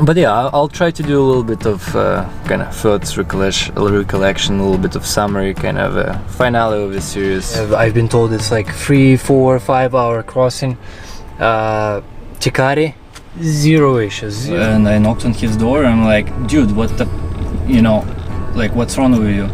But yeah, I'll try to do a little bit of kind of thoughts, recollection, a little bit of summary, kind of a finale of the series. I've been told it's like 3, 4, 5 hour crossing. Tekate, 0 issues. And I knocked on his door. I'm like, dude, what the, like, what's wrong with you?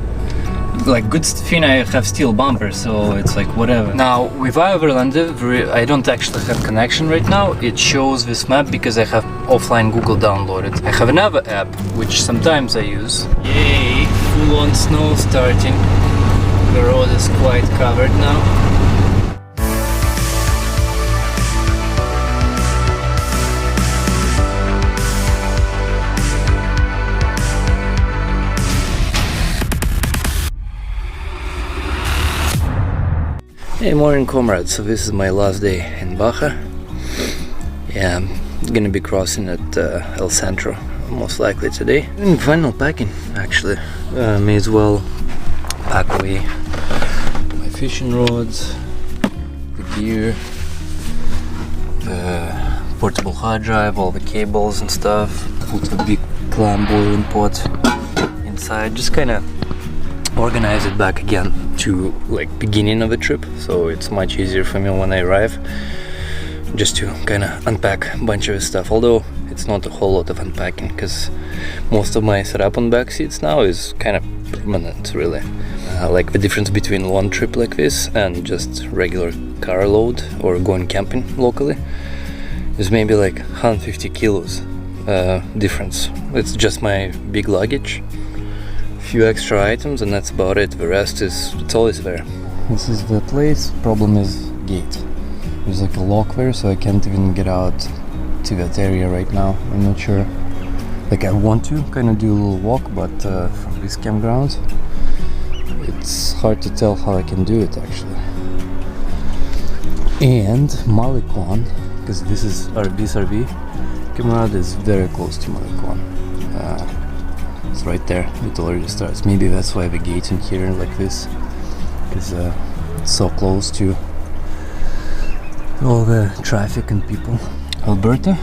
Like, good thing I have steel bumpers, so it's like whatever. Now with Overland, I don't actually have connection right now. It shows this map because I have offline Google downloaded. I have another app which sometimes I use. Yay, full on snow starting. The road is quite covered now. Hey, morning comrades, so this is my last day in Baja. Yeah, I'm gonna be crossing at El Centro, most likely today. And final packing, actually. May as well pack away my fishing rods, the gear, the portable hard drive, all the cables and stuff. Put a big clam boiling pot inside, just kinda organize it back again to like beginning of the trip, so it's much easier for me when I arrive just to kind of unpack a bunch of stuff, although it's not a whole lot of unpacking because most of my setup on back seats now is kind of permanent, really. Like the difference between one trip like this and just regular car load or going camping locally is maybe like 150 kilos difference. It's just my big luggage, few extra items, and that's about it. The rest it's always there. This is the place. Problem is gate. There's like a lock there, so I can't even get out to that area right now. I'm not sure. Like I want to kind of do a little walk, but from this campground it's hard to tell how I can do it actually. And Malecon, because this RV campground is very close to Malecon. It's right there, it already starts. Maybe that's why the gate in here like this is it's so close to all the traffic and people. Alberta,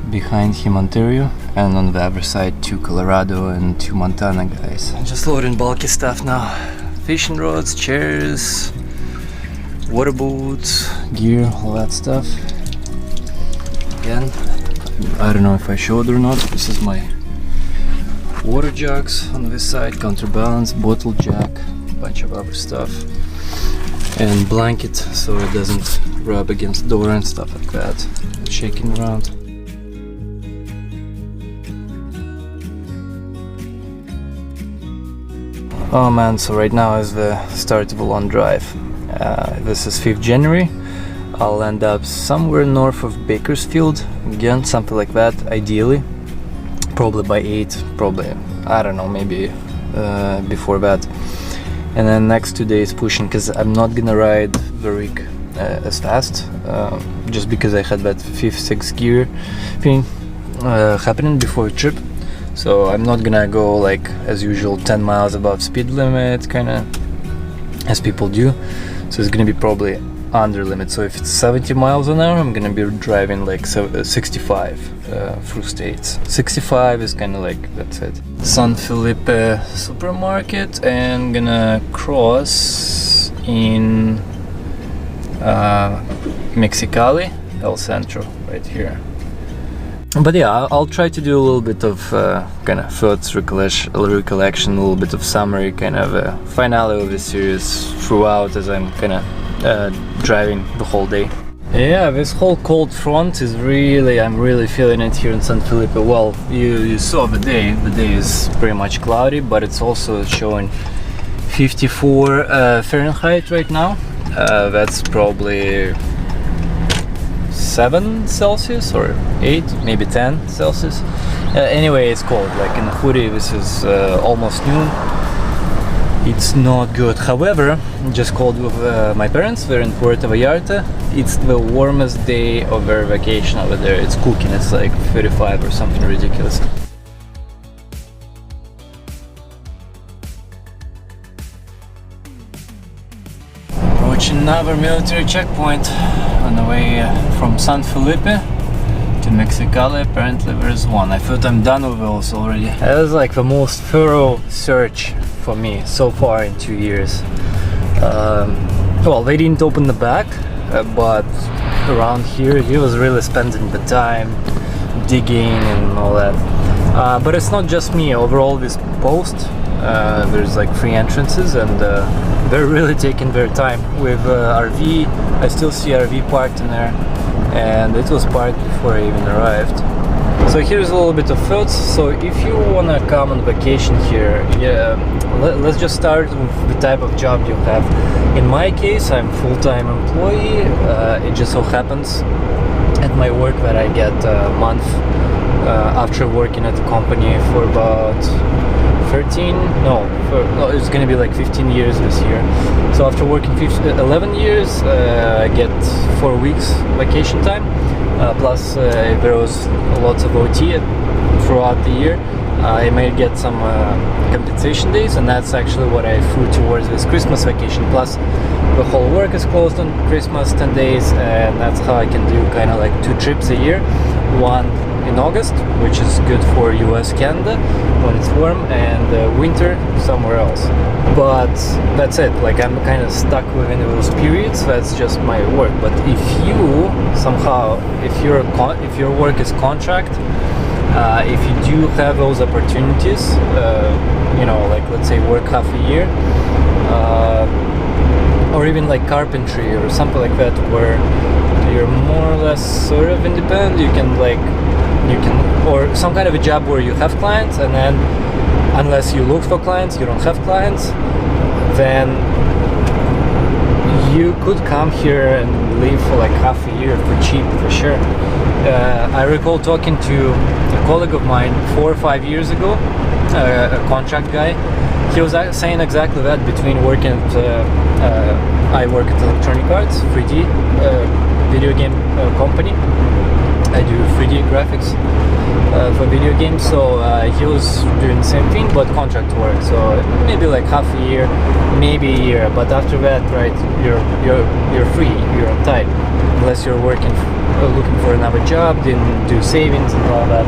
behind him Ontario, and on the other side 2 Colorado and 2 Montana guys. Just loading bulky stuff now. Fishing rods, chairs, water boots, gear, all that stuff. Again, I don't know if I showed or not, this is my water jugs on this side, counterbalance, bottle jack, a bunch of other stuff, and blanket so it doesn't rub against the door and stuff like that, shaking around. Oh man, so right now is the start of a long drive. This is 5th January. I'll end up somewhere north of Bakersfield, again something like that ideally. Probably by 8, probably, I don't know, maybe before that. And then next 2 days pushing, because I'm not gonna ride the rig as fast, just because I had that 5th, 6th gear thing happening before the trip. So I'm not gonna go like as usual 10 miles above speed limit, kinda as people do. So it's gonna be probably under limit. So if it's 70 miles an hour, I'm gonna be driving like 65 through states. 65 is kind of like, that's it. San Felipe supermarket, and gonna cross in Mexicali, El Centro, right here. But yeah, I'll try to do a little bit of kind of thoughts, recollection, a little bit of summary, kind of a finale of the series throughout as I'm kind of driving the whole day. Yeah, this whole cold front is really, I'm really feeling it here in San Felipe. Well, you saw the day is pretty much cloudy, but it's also showing 54 Fahrenheit right now. That's probably 7 Celsius or 8, maybe 10 Celsius. Anyway, it's cold, like in a hoodie. This is almost noon. It's not good. However, just called with my parents. They're in Puerto Vallarta. It's the warmest day of their vacation over there. It's cooking. It's like 35 or something ridiculous. Approaching another military checkpoint on the way from San Felipe to Mexicali. Apparently there's one. I thought I'm done with those already. That was like the most thorough search for me so far in 2 years. Well, they didn't open the back, but around here he was really spending the time digging and all that. But it's not just me. Overall, this post, there's like 3 entrances, and they're really taking their time with RV. I still see RV parked in there, and it was parked before I even arrived. So here's a little bit of thoughts. So if you wanna come on vacation here, let's just start with the type of job you have. In my case, I'm full-time employee. It just so happens at my work that I get a month after working at the company for about it's gonna be like 15 years this year. So after working 11 years, I get 4 weeks vacation time, plus there was lots of OT throughout the year. I may get some compensation days, and that's actually what I threw towards this Christmas vacation. Plus the whole work is closed on Christmas, 10 days, and that's how I can do kind of like 2 trips a year. One in August, which is good for US, Canada when it's warm, and winter somewhere else. But that's it. Like, I'm kind of stuck within those periods. That's just my work. But if you somehow, if your work is contract, if you do have those opportunities, you know, like let's say work half a year, or even like carpentry or something like that, where you're more or less sort of independent, or some kind of a job where you have clients, and then unless you look for clients, you don't have clients, then you could come here and live for like half a year for cheap, for sure. I recall talking to a colleague of mine 4 or 5 years ago, a contract guy. He was saying exactly that. Between working at, I work at Electronic Arts, 3D video game company. I do 3D graphics for video games. So he was doing the same thing, but contract work. So maybe like half a year, maybe a year. But after that, right, you're free. You're on time, unless you're working, looking for another job, didn't do savings and all that.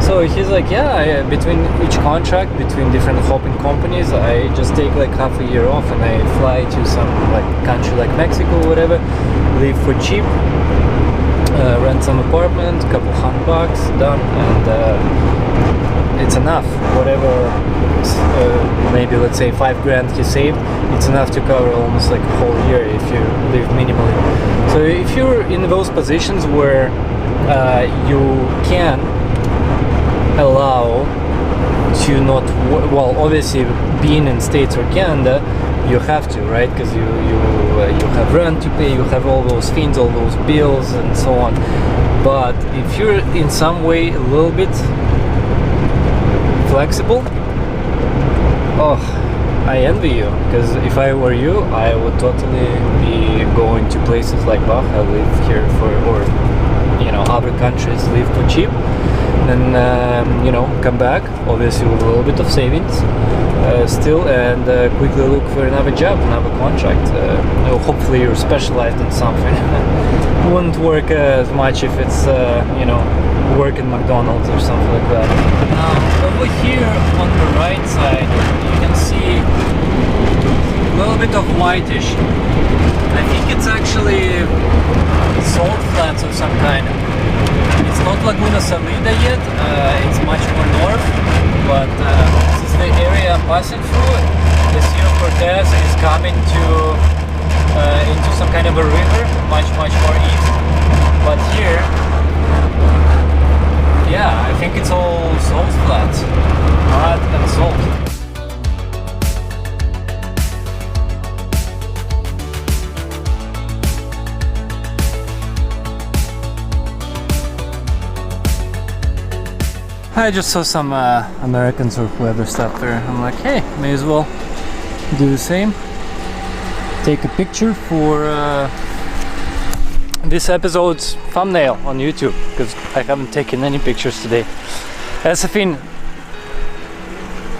So he's like, yeah, between each contract, between different hopping companies, I just take like half a year off, and I fly to some like country like Mexico or whatever, live for cheap, rent some apartment, couple $100, done, and it's enough. Whatever, maybe let's say $5,000 he saved, it's enough to cover almost like a whole year if you live minimally. So if you're in those positions where you can allow to not, well, obviously being in States or Canada, you have to, right? Because you have rent to pay, you have all those things, all those bills, and so on. But if you're in some way a little bit flexible, oh, I envy you, because if I were you, I would totally be going to places like Bach. I live here for, or you know, other countries, live for cheap, then you know, come back, obviously with a little bit of savings still, and quickly look for another job, another contract. Hopefully you're specialized in something. Wouldn't work as much if it's you know, work in McDonald's or something like that. Over here on the right side, you can see a little bit of whitish. I think it's actually salt flats of some kind. It's not Laguna Salida yet, it's much more north, but this is the area I'm passing through. The Sea of Cortez is coming to into some kind of a river, much more east. But here, yeah, I think it's all salt flats, mud and salt. I just saw some Americans or whoever stopped there. I'm like, hey, may as well do the same. Take a picture for this episode's thumbnail on YouTube, because I haven't taken any pictures today. That's the thing.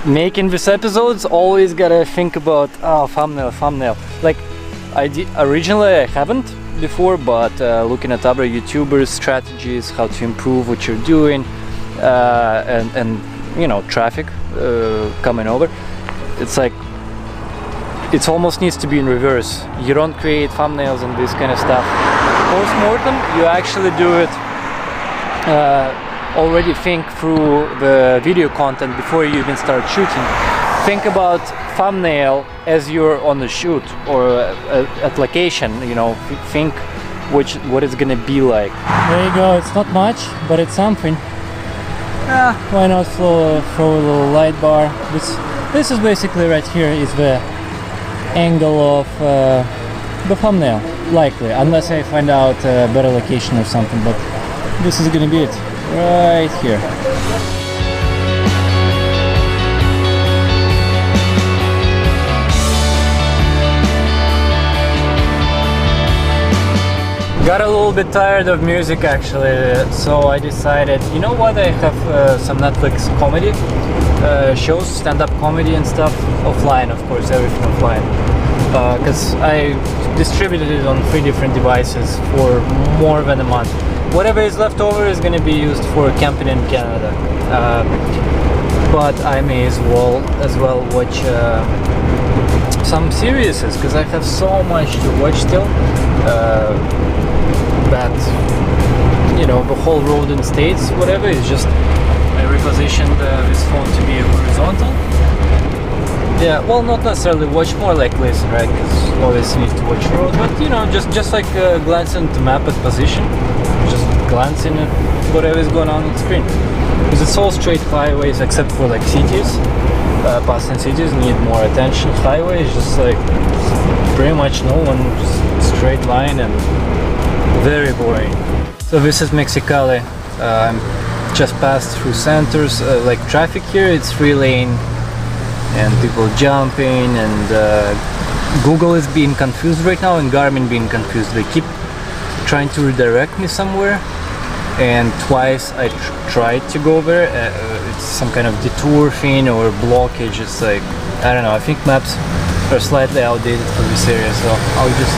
Making this episode's always gotta think about thumbnail. Like originally I haven't, before, but looking at other YouTubers' strategies, how to improve what you're doing, and you know, traffic coming over, it's like it almost needs to be in reverse. You don't create thumbnails and this kind of stuff post-mortem, you actually do it, already think through the video content before you even start shooting. Think about thumbnail as you're on the shoot or at location, you know, think what it's gonna be like. There you go, it's not much, but it's something. Yeah, why not throw a little light bar. This is basically right here is the angle of the thumbnail, likely, unless I find out a better location or something, but this is gonna be it, right here. Got a little bit tired of music actually, so I decided, you know what, I have some Netflix comedy shows, stand-up comedy and stuff, offline of course, everything offline, because I distributed it on 3 different devices for more than a month. Whatever is left over is going to be used for camping in Canada, but I may as well watch some series, because I have so much to watch still. That, you know, the whole road in States, whatever, is just I repositioned this phone to be horizontal. Yeah, well, not necessarily watch, more like listen, right? Because obviously you need to watch the road, but you know, just like glancing at the map at position, just glancing at whatever is going on the screen. Because it's all straight highways except for like cities. Passing cities need more attention. Highways just like pretty much no one, just straight line and very boring. So this is Mexicali. Just passed through centers. Like traffic here, it's 3-lane and people jumping, and Google is being confused right now and Garmin being confused. They keep trying to redirect me somewhere, and twice I tried to go there. It's some kind of detour thing or blockage. It's like, I don't know, I think maps are slightly outdated for this area, so I'll just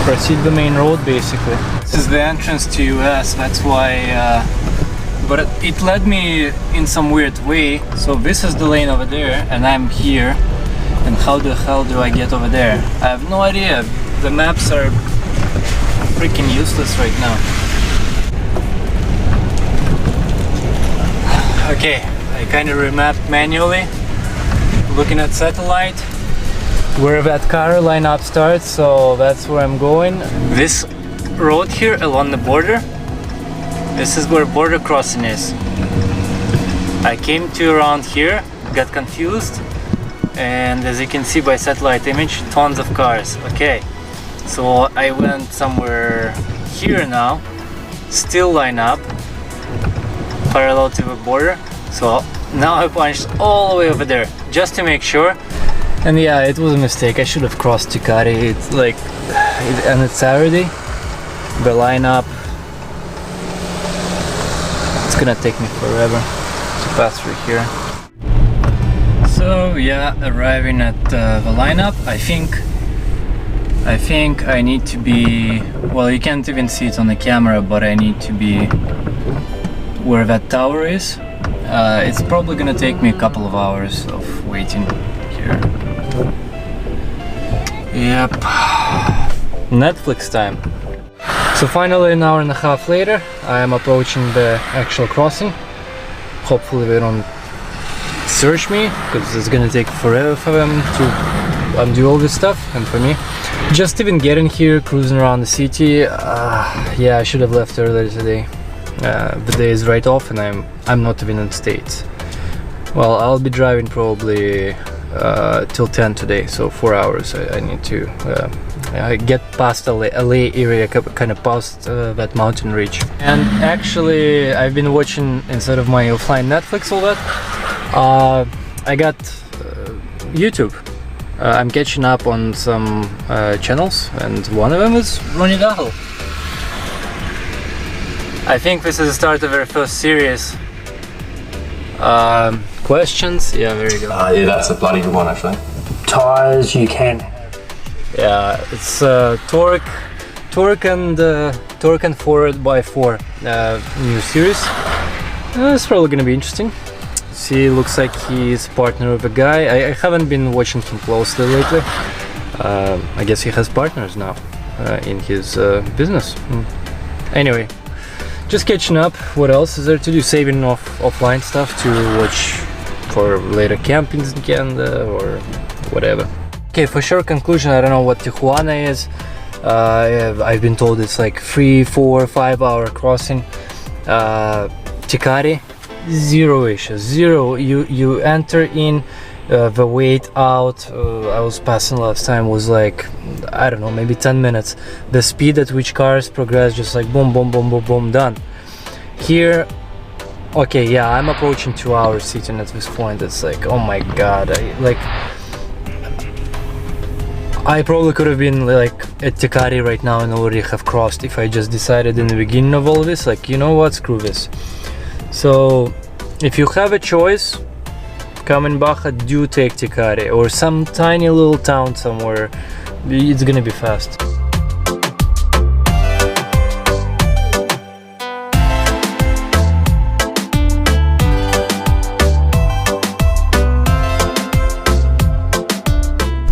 proceed the main road basically. This is the entrance to US, that's why, but it led me in some weird way. So this is the lane over there and I'm here, and how the hell do I get over there? I have no idea. The maps are freaking useless right now. Okay, I kind of remapped manually, looking at satellite where that car lineup starts, so that's where I'm going. This road here along the border, this is where border crossing is. I came to around here, got confused, and as you can see by satellite image, tons of cars. Okay, so I went somewhere here now, still line up parallel to the border, so now I punched all the way over there just to make sure. And yeah, it was a mistake. I should have crossed Tekate. It's like, and it's Saturday. The lineup, it's gonna take me forever to pass through here. So yeah, arriving at the lineup. I think I need to be, well, you can't even see it on the camera, but I need to be where that tower is. It's probably gonna take me a couple of hours of waiting here. Yep. Netflix time. So finally, an hour and a half later, I am approaching the actual crossing. Hopefully they don't search me, because it's gonna take forever for them to undo all this stuff, and for me. Just even getting here, cruising around the city, yeah, I should have left earlier today. The day is right off and I'm not even in the States. Well, I'll be driving probably till 10 today, so 4 hours. I need to get past LA area, kind of past that mountain ridge. And actually, I've been watching, instead of my offline Netflix, all that, I got YouTube. I'm catching up on some channels, and one of them is Ronnie Dahel. I think this is the start of our first series. Questions? Yeah, there you go. Yeah, that's a bloody good one actually. Tires you can. Yeah, it's torque Torque and 4x4 new series. It's probably gonna be interesting. See, looks like he's partner with a guy. I haven't been watching him closely lately. I guess he has partners now in his business. Anyway, just catching up. What else is there to do? Saving offline stuff to watch for later campings in Canada or whatever. Okay, for sure conclusion, I don't know what Tijuana is. I've been told it's like 3, 4, 5 hour crossing. Tekate, zero issues, zero. You enter in, the wait out, I was passing last time was like, I don't know, maybe 10 minutes. The speed at which cars progress, just like boom, boom, boom, boom, boom, done. Here, okay, yeah, I'm approaching 2 hours sitting at this point. It's like, oh my god, I probably could have been like at Tekate right now and already have crossed if I just decided in the beginning of all this, like, you know what, screw this. So if you have a choice, come in Baja, do take Tekate or some tiny little town somewhere. It's gonna be fast.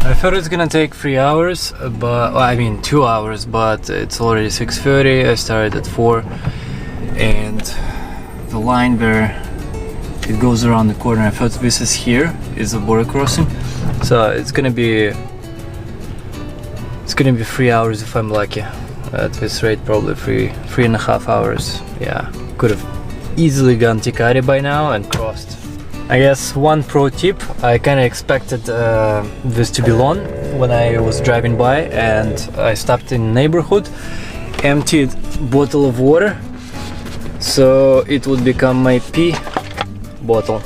I thought it's gonna take 3 hours, but well, I mean 2 hours, but it's already 6:30. I started at 4, and the line there, it goes around the corner. I thought this is here, is a border crossing, so it's gonna be 3 hours if I'm lucky. At this rate, probably 3.5 hours. Yeah, could have easily gone Tekate by now and crossed. I guess one pro tip, I kind of expected this to be long when I was driving by, and I stopped in neighborhood, emptied bottle of water, so it would become my pee bottle.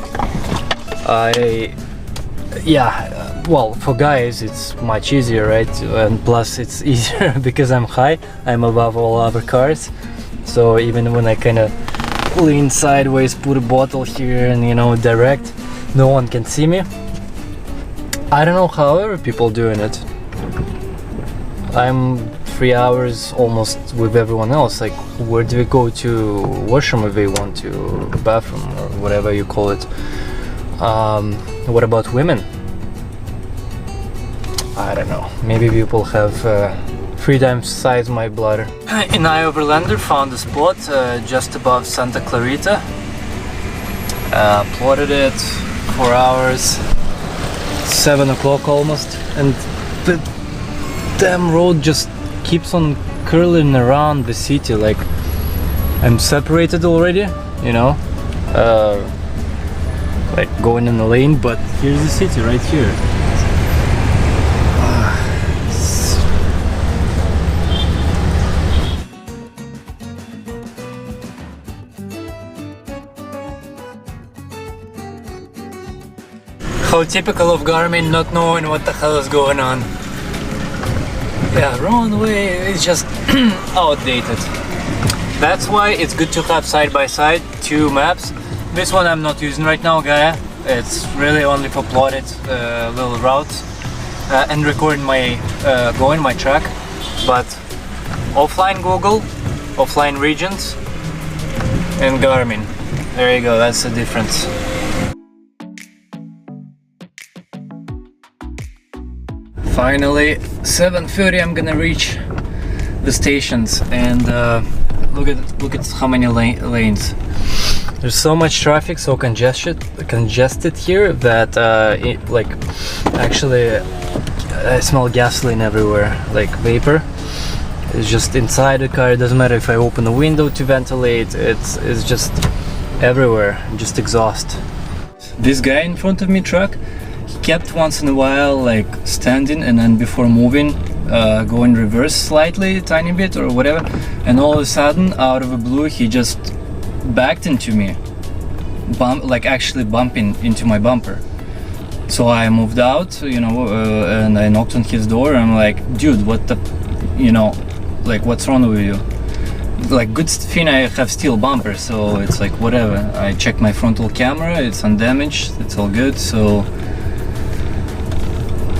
Well, for guys it's much easier, right? And plus it's easier because I'm high, I'm above all other cars, so even when I kind of lean sideways, put a bottle here and, you know, direct, no one can see me. I don't know how other people doing it. I'm 3 hours almost with everyone else. Like, where do we go to washroom if they want to, bathroom or whatever you call it? What about women? I don't know, maybe people have 3 times size my bladder. In Overlander found a spot just above Santa Clarita. Plotted it 4 hours, 7 o'clock almost, and the damn road just keeps on curling around the city. Like, I'm separated already, you know, like going in the lane, but here's the city right here. How typical of Garmin, not knowing what the hell is going on. Yeah, wrong way, it's just outdated. That's why it's good to have side-by-side 2 maps. This one I'm not using right now, Gaia. It's really only for plotted little routes and recording my going my track. But offline Google, offline regions, and Garmin. There you go, that's the difference. Finally, 7:30, I'm gonna reach the stations, and look at how many lanes. There's so much traffic, so congested here that actually I smell gasoline everywhere, like vapor. It's just inside the car. It doesn't matter if I open the window to ventilate. It's just everywhere, just exhaust. This guy in front of me truck, he kept once in a while like standing, and then before moving going reverse slightly, tiny bit or whatever, and all of a sudden out of the blue he just backed into me, actually bumping into my bumper. So I moved out, you know, and I knocked on his door. I'm like, dude, what the, you know, like, what's wrong with you? Like, good thing I have steel bumper, so it's like whatever. I checked my frontal camera, it's undamaged, it's all good. So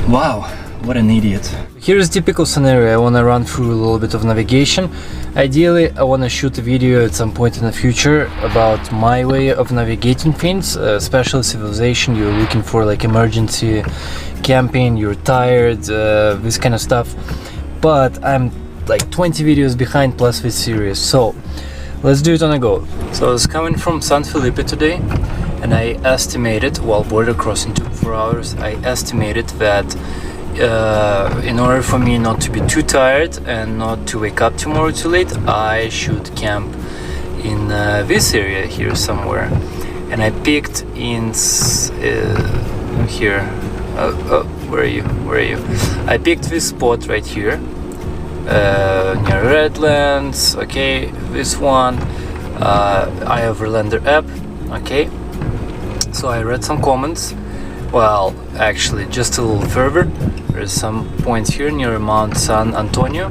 wow, what an idiot. here's a typical scenario. I want to run through a little bit of navigation. Ideally, I want to shoot a video at some point in the future about my way of navigating things, especially civilization. You're looking for like emergency camping, you're tired, this kind of stuff. But I'm like 20 videos behind plus this series, so let's do it on a go. So I was coming from San Felipe today, and I estimated, while border crossing took 4 hours, I estimated that in order for me not to be too tired and not to wake up tomorrow too late, I should camp in this area here somewhere. And I picked in here. Where are you? Where are you? I picked this spot right here, near Redlands. Okay, this one. I have Overlander app. Okay, so I read some comments. Well, actually, just a little further. There's some points here near Mount San Antonio.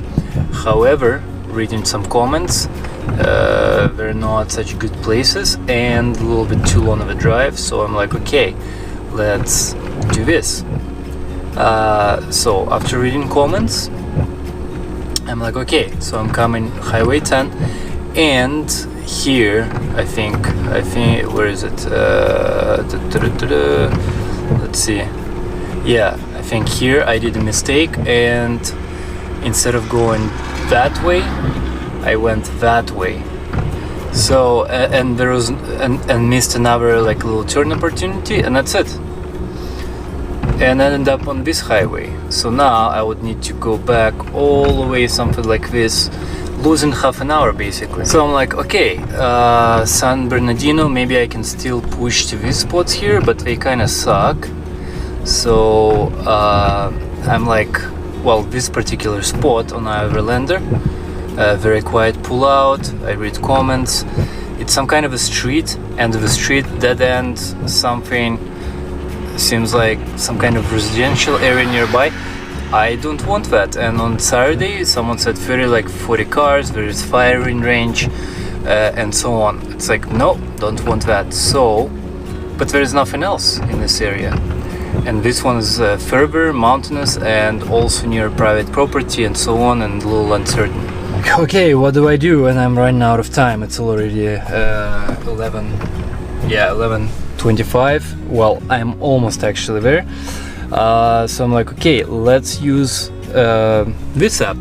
However, reading some comments, they're not such good places and a little bit too long of a drive. So I'm like, okay, let's do this. So after reading comments, I'm like, okay, so I'm coming Highway 10, and here I think where is it? Let's see. Yeah, I think here I did a mistake, and instead of going that way, I went that way. So and there was and missed another like little turn opportunity, and that's it. And I ended up on this highway. So now I would need to go back all the way, something like this, losing half an hour basically. So I'm like, okay, San Bernardino, maybe I can still push to these spots here, but they kind of suck. So I'm like, well, this particular spot on Overlander, very quiet pull out. I read comments. It's some kind of a street, end of a street, dead end, something. Seems like some kind of residential area nearby. I don't want that. And on Saturday someone said 40 cars, there is firing range, and so on. It's like, no, don't want that. So, but there is nothing else in this area, and this one is further mountainous and also near private property and so on, and a little uncertain. Okay, what do I do when I'm running out of time? It's already 11:25. Well, I'm almost actually there. So I'm like, okay, let's use this app.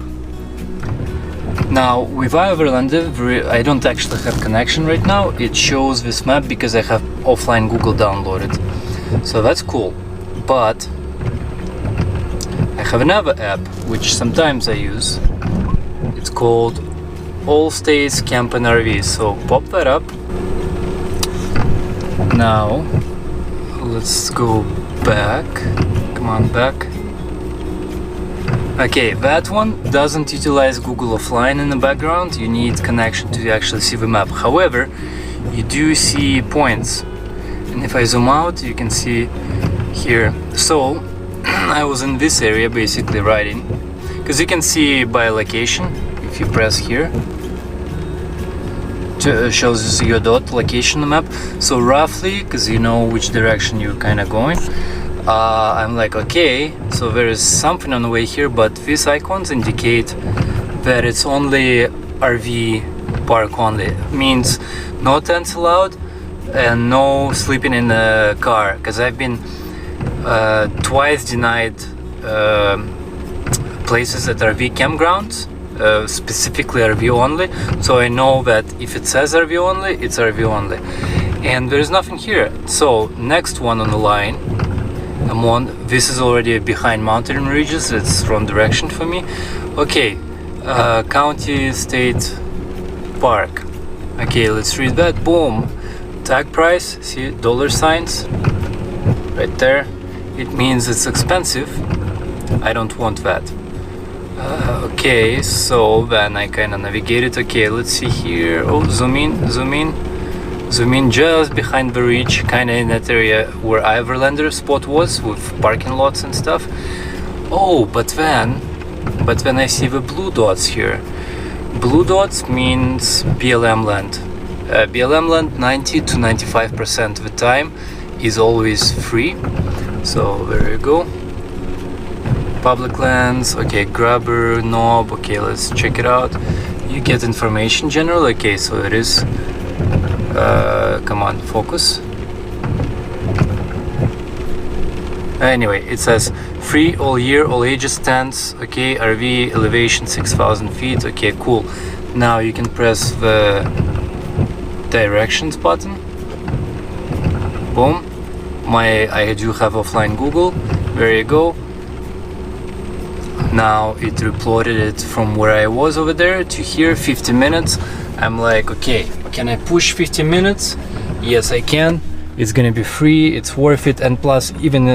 Now with Overlander, I don't actually have connection right now. It shows this map because I have offline Google downloaded, so that's cool. But I have another app which sometimes I use. It's called Allstays Camp and RV. So pop that up. Now let's go back. Come on, back. Okay, that one doesn't utilize Google Offline in the background. You need connection to actually see the map. However, you do see points, and if I zoom out, you can see here. So I was in this area basically riding, because you can see by location. If you press here, shows your dot location on the map. So roughly, because you know which direction you're kind of going, I'm like, okay, so there is something on the way here, but these icons indicate that it's only RV park only. Means no tents allowed and no sleeping in the car, because I've been twice denied places at RV campgrounds, specifically RV only. So I know that if it says RV only, it's RV only, and there's nothing here. So next one on the line, I'm on. This is already behind mountain ridges. It's wrong direction for me. Okay, county state park. Okay, let's read that. Boom, tag price. See dollar signs right there. It means it's expensive. I don't want that. Okay, so then I kind of navigated. Okay, let's see here. Oh, zoom in just behind the ridge, kind of in that area where Overlander spot was, with parking lots and stuff. Oh, but then I see the blue dots here. Blue dots means BLM land. BLM land 90 to 95% of the time is always free. So there you go. public lands. Okay, grabber, knob. Okay, let's check it out. You get information general. Okay, so it is come on, focus. Anyway, it says free all year, all ages tents. Okay, RV elevation 6,000 feet. Okay, cool. Now you can press the directions button. Boom. I do have offline Google. There you go. Now it replotted it from where I was over there to here, 50 minutes. I'm like, okay, can I push 50 minutes? Yes, I can. It's gonna be free, it's worth it, and plus even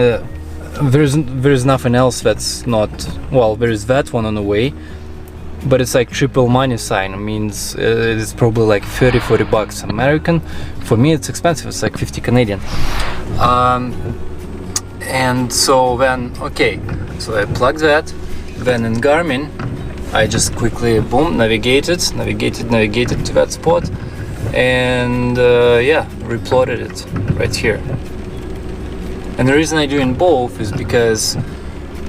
there's nothing else that's not, well, there's that one on the way, but it's like triple money sign. It means it's probably like 30-40 bucks American. For me it's expensive, it's like 50 Canadian. And so then, okay, so I plugged that. Then in Garmin I just quickly boom, navigated to that spot, and yeah, replotted it right here. And the reason I do in both is because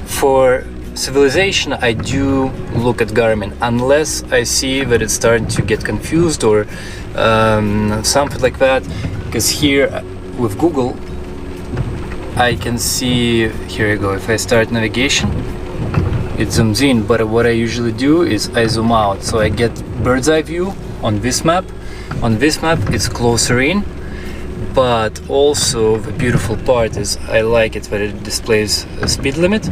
for civilization I do look at Garmin unless I see that it's starting to get confused or something like that, because here with Google I can see, here you go, if I start navigation it zooms in, but what I usually do is I zoom out, so I get bird's eye view on this map. On this map it's closer in, but also the beautiful part is I like it that it displays a speed limit.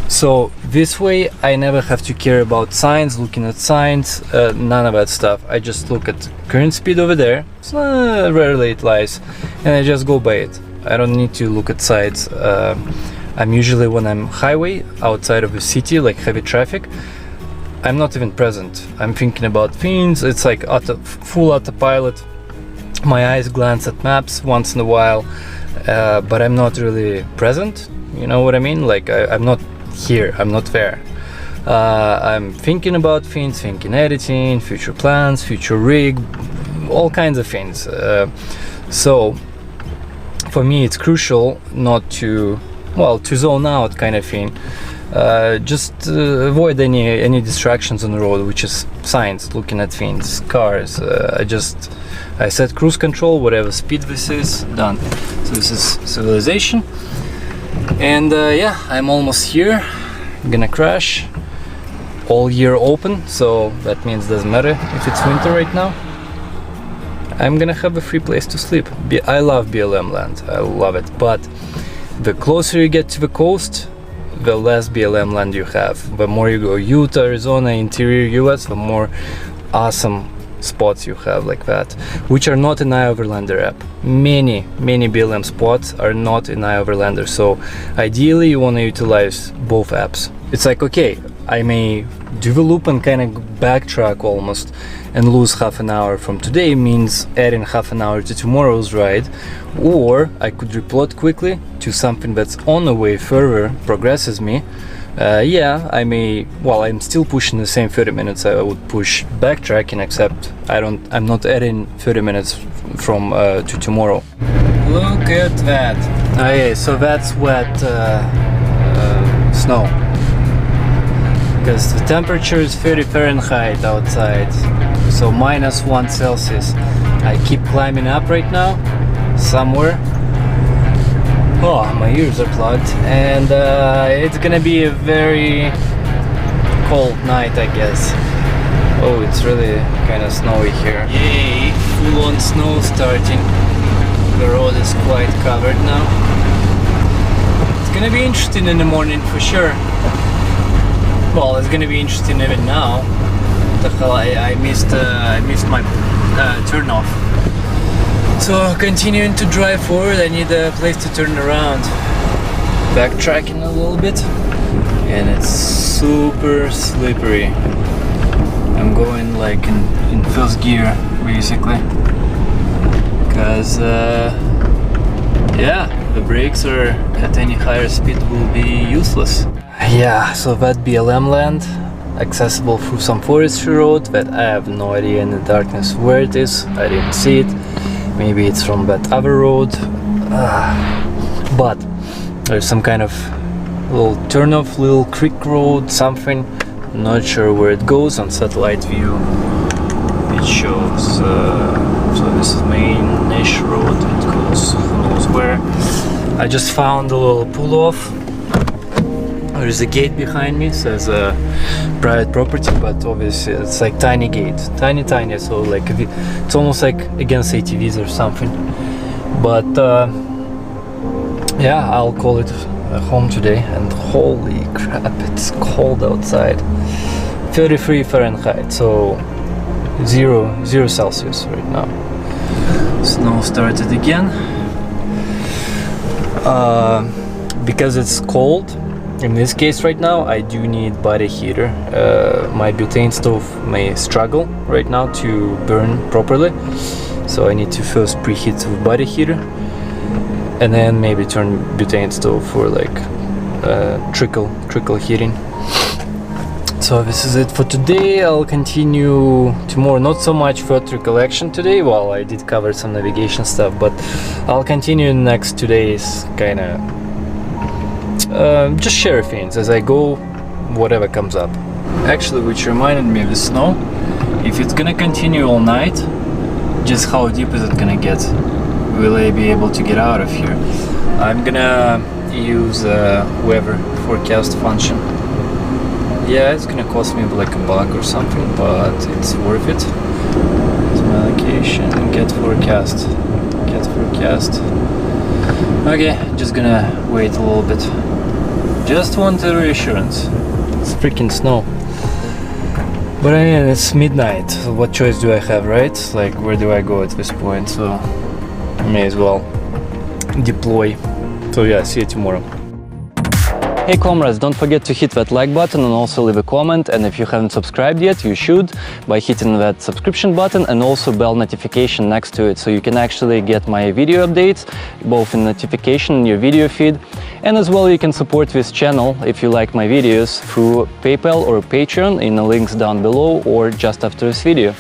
So this way I never have to care about signs, looking at signs, none of that stuff. I just look at current speed over there, so rarely it lies, and I just go by it. I don't need to look at sides. I'm usually, when I'm highway outside of the city, like heavy traffic, I'm not even present. I'm thinking about things. It's like full autopilot. My eyes glance at maps once in a while, but I'm not really present. You know what I mean? Like I'm not here. I'm not there. I'm thinking about things, thinking editing, future plans, future rig, all kinds of things. So for me, it's crucial not to, well, to zone out kind of thing. Just avoid any distractions on the road, which is signs, looking at things, cars. I set cruise control, whatever speed this is, done. So this is civilization, and yeah, I'm almost here. I'm gonna crash. All year open, so that means doesn't matter if it's winter right now. I'm gonna have a free place to sleep. I love BLM land, I love it, but the closer you get to the coast, the less BLM land you have. The more you go Utah, Arizona, interior US, the more awesome spots you have like that, which are not in iOverlander app. Many BLM spots are not in iOverlander, so ideally you want to utilize both apps. It's like, okay, I may do the loop and kind of backtrack almost and lose half an hour from today, means adding half an hour to tomorrow's ride, or I could replot quickly to something that's on the way further, progresses me. Yeah, I may, well, I'm still pushing the same 30 minutes I would push backtracking, except I'm not adding 30 minutes from to tomorrow. Look at that. Okay, so that's wet snow, because the temperature is 30 Fahrenheit outside, so -1 Celsius. I keep climbing up right now, somewhere. Oh, my ears are plugged, and it's gonna be a very cold night, I guess. Oh, it's really kind of snowy here. Yay, full-on snow starting. The road is quite covered now. It's gonna be interesting in the morning for sure. Well, it's gonna be interesting even now. What the hell, I missed my turn off. So continuing to drive forward, I need a place to turn around. Backtracking a little bit, and it's super slippery. I'm going like in first gear basically, because yeah, the brakes are at any higher speed will be useless. Yeah, so that BLM land, accessible through some forestry road that I have no idea in the darkness where it is. I didn't see it. Maybe it's from that other road, but there's some kind of little turn-off, little creek road, something. Not sure where it goes on satellite view. It shows, so this is main-ish road, it goes who knows where. I just found a little pull-off. There's a gate behind me, says private property, but obviously it's like tiny gate, tiny, so like it's almost like against ATVs or something. But yeah, I'll call it home today. And holy crap, it's cold outside. 33 Fahrenheit, so zero Celsius right now. Snow started again. Because it's cold, in this case right now, I do need body heater. My butane stove may struggle right now to burn properly, so I need to first preheat with body heater and then maybe turn butane stove for like trickle heating. So this is it for today. I'll continue tomorrow. Not so much vertical action today. Well, I did cover some navigation stuff, but I'll continue in the next 2 days, kind of just share things as I go, whatever comes up. Actually, which reminded me of the snow. If it's gonna continue all night, just how deep is it gonna get? Will I be able to get out of here? I'm gonna use weather forecast function. Yeah, it's gonna cost me like $1 or something, but it's worth it. Here's my location. Get forecast. Okay, just gonna wait a little bit. Just want a reassurance. It's freaking snow. But I mean, it's midnight. So what choice do I have, right? Like, where do I go at this point? So I may as well deploy. So yeah, see you tomorrow. Hey comrades, don't forget to hit that like button and also leave a comment, and if you haven't subscribed yet, you should by hitting that subscription button and also bell notification next to it, so you can actually get my video updates both in notification in your video feed, and as well you can support this channel if you like my videos through PayPal or Patreon in the links down below or just after this video.